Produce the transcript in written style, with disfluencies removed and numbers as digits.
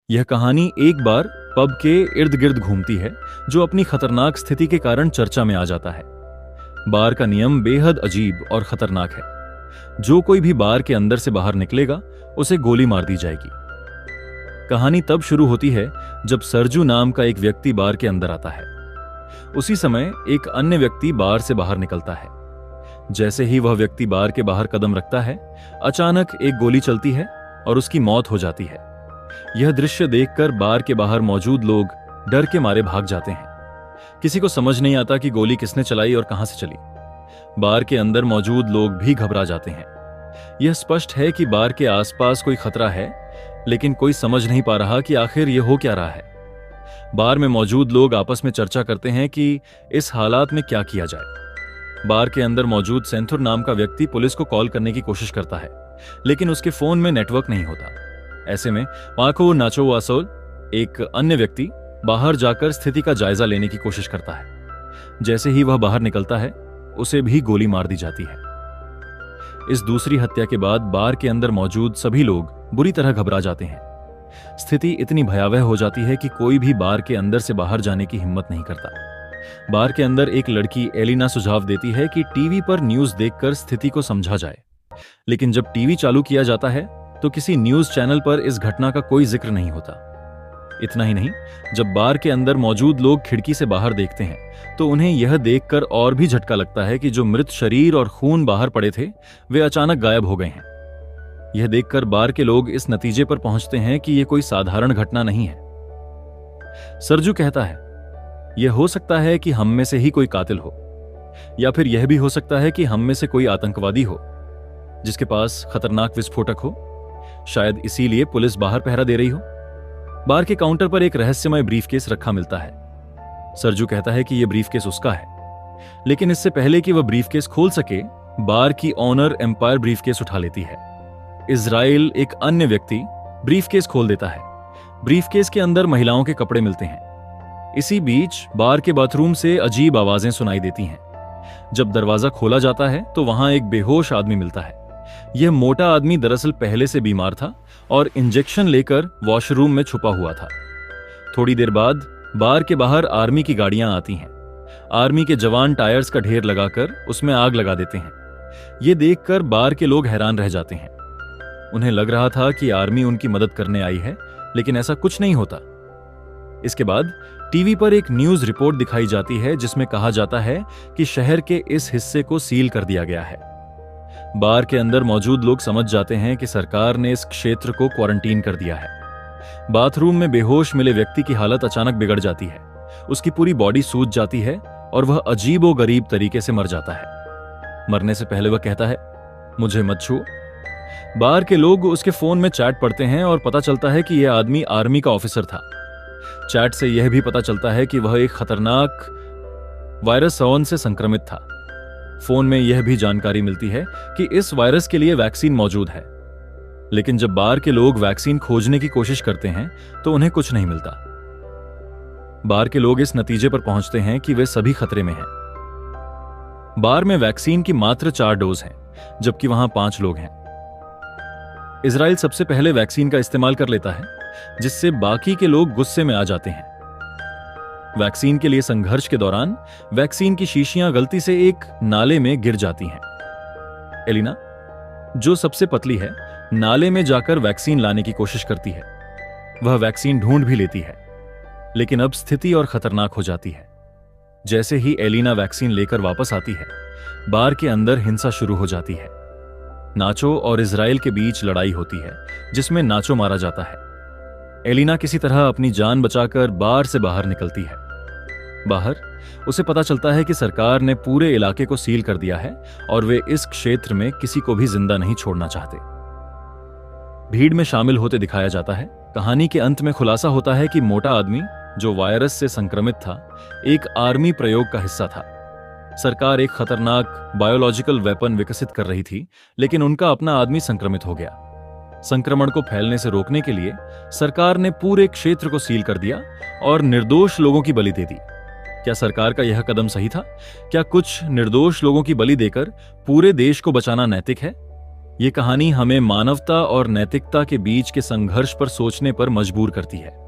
यह कहानी एक बार पब के इर्द गिर्द घूमती है, जो अपनी खतरनाक स्थिति के कारण चर्चा में आ जाता है। बार का नियम बेहद अजीब और खतरनाक है। जो कोई भी बार के अंदर से बाहर निकलेगा, उसे गोली मार दी जाएगी। कहानी तब शुरू होती है जब सरजू नाम का एक व्यक्ति बार के अंदर आता है। उसी समय एक अन्य व्यक्ति बार से बाहर निकलता है। जैसे ही वह व्यक्ति बार के बाहर कदम रखता है, अचानक एक गोली चलती है और उसकी मौत हो जाती है। यह दृश्य देखकर बार के बाहर मौजूद लोग डर के मारे भाग जाते हैं। किसी को समझ नहीं आता कि गोली किसने चलाई और कहां से चली। बार के अंदर मौजूद लोग भी घबरा जाते हैं। यह स्पष्ट है कि बार के आसपास कोई खतरा है, लेकिन कोई समझ नहीं पा रहा कि आखिर यह हो क्या रहा है। बार में मौजूद लोग आपस में चर्चा करते हैं कि इस हालात में क्या किया जाए। बार के अंदर मौजूद सेंथुर नाम का व्यक्ति पुलिस को कॉल करने की कोशिश करता है, लेकिन उसके फोन में नेटवर्क नहीं होता। ऐसे में माको नाचो वासोल, एक अन्य व्यक्ति, बाहर जाकर स्थिति का जायजा लेने की कोशिश करता है। जैसे ही वह बाहर निकलता है, उसे भी गोली मार दी जाती है। इस दूसरी हत्या के बाद बार के अंदर मौजूद सभी लोग बुरी तरह घबरा जाते हैं। स्थिति इतनी भयावह हो जाती है कि कोई भी बार के अंदर से बाहर जाने की हिम्मत नहीं करता। बार के अंदर एक लड़की एलिना सुझाव देती है कि टीवी पर न्यूज देखकर स्थिति को समझा जाए, लेकिन जब टीवी चालू किया जाता है तो किसी न्यूज चैनल पर इस घटना का कोई जिक्र नहीं होता। इतना ही नहीं, जब बार के अंदर मौजूद लोग खिड़की से बाहर देखते हैं तो उन्हें यह देखकर और भी झटका लगता है कि जो मृत शरीर और खून बाहर पड़े थे, वे अचानक गायब हो गए हैं। यह देखकर बार के लोग इस नतीजे पर पहुंचते हैं कि यह कोई साधारण घटना नहीं है। सरजू कहता है, यह हो सकता है कि हम में से ही कोई कातिल हो, या फिर यह भी हो सकता है कि हम में से कोई आतंकवादी हो जिसके पास खतरनाक विस्फोटक हो। शायद इसीलिए पुलिस बाहर पहरा दे रही हो। बार के काउंटर पर एक रहस्यमय ब्रीफकेस रखा मिलता है। सरजू कहता है कि यह ब्रीफकेस उसका है, लेकिन इससे पहले कि वह ब्रीफकेस खोल सके, बार की ऑनर एम्पायर ब्रीफकेस उठा लेती है। इजराइल, एक अन्य व्यक्ति, ब्रीफकेस खोल देता है। ब्रीफकेस के अंदर महिलाओं के कपड़े मिलते हैं। इसी बीच बार के बाथरूम से अजीब आवाजें सुनाई देती हैं। जब दरवाजा खोला जाता है तो वहां एक बेहोश आदमी मिलता है। यह मोटा आदमी दरअसल पहले से बीमार था और इंजेक्शन लेकर वॉशरूम में छुपा हुआ था। थोड़ी देर बाद बार के बाहर आर्मी की गाड़ियां आती हैं। आर्मी के जवान टायर्स का ढेर लगाकर उसमें आग लगा देते हैं। यह देखकर बार के लोग हैरान रह जाते हैं। उन्हें लग रहा था कि आर्मी उनकी मदद करने आई है, लेकिन ऐसा कुछ नहीं होता। इसके बाद टीवी पर एक न्यूज रिपोर्ट दिखाई जाती है जिसमें कहा जाता है कि शहर के इस हिस्से को सील कर दिया गया है। बार के अंदर मौजूद लोग समझ जाते हैं कि सरकार ने इस क्षेत्र को क्वारंटीन कर दिया है। बाथरूम में बेहोश मिले व्यक्ति की हालत अचानक बिगड़ जाती है। उसकी पूरी बॉडी सूज जाती है और वह अजीबोगरीब तरीके से मर जाता है। मरने से पहले वह कहता है, मुझे मत छुओ। बार के लोग उसके फोन में चैट पढ़ते हैं और पता चलता है कि यह आदमी आर्मी का ऑफिसर था। चैट से यह भी पता चलता है कि वह एक खतरनाक वायरस ऑन से संक्रमित था। फोन में यह भी जानकारी मिलती है कि इस वायरस के लिए वैक्सीन मौजूद है, लेकिन जब बार के लोग वैक्सीन खोजने की कोशिश करते हैं तो उन्हें कुछ नहीं मिलता। बार के लोग इस नतीजे पर पहुंचते हैं कि वे सभी खतरे में हैं। बार में वैक्सीन की मात्र 4 डोज हैं, जबकि वहां 5 लोग हैं। इजराइल सबसे पहले वैक्सीन का इस्तेमाल कर लेता है, जिससे बाकी के लोग गुस्से में आ जाते हैं। वैक्सीन के लिए संघर्ष के दौरान वैक्सीन की शीशियां गलती से एक नाले में गिर जाती हैं। एलिना, जो सबसे पतली है, नाले में जाकर वैक्सीन लाने की कोशिश करती है। वह वैक्सीन ढूंढ भी लेती है, लेकिन अब स्थिति और खतरनाक हो जाती है। जैसे ही एलिना वैक्सीन लेकर वापस आती है, बार के अंदर हिंसा शुरू हो जाती है। नाचो और इजराइल के बीच लड़ाई होती है, जिसमें नाचो मारा जाता है। एलिना किसी तरह अपनी जान बचाकर बार से बाहर निकलती है। बाहर उसे पता चलता है कि सरकार ने पूरे इलाके को सील कर दिया है और वे इस क्षेत्र में किसी को भी जिंदा नहीं छोड़ना चाहते। भीड़ में शामिल होते दिखाया जाता है। कहानी के अंत में खुलासा होता है कि मोटा आदमी, जो वायरस से संक्रमित था, एक आर्मी प्रयोग का हिस्सा था। सरकार एक खतरनाक बायोलॉजिकल वेपन विकसित कर रही थी, लेकिन उनका अपना आदमी संक्रमित हो गया। संक्रमण को फैलने से रोकने के लिए सरकार ने पूरे क्षेत्र को सील कर दिया और निर्दोष लोगों की बलि दे दी। क्या सरकार का यह कदम सही था? क्या कुछ निर्दोष लोगों की बलि देकर पूरे देश को बचाना नैतिक है? ये कहानी हमें मानवता और नैतिकता के बीच के संघर्ष पर सोचने पर मजबूर करती है।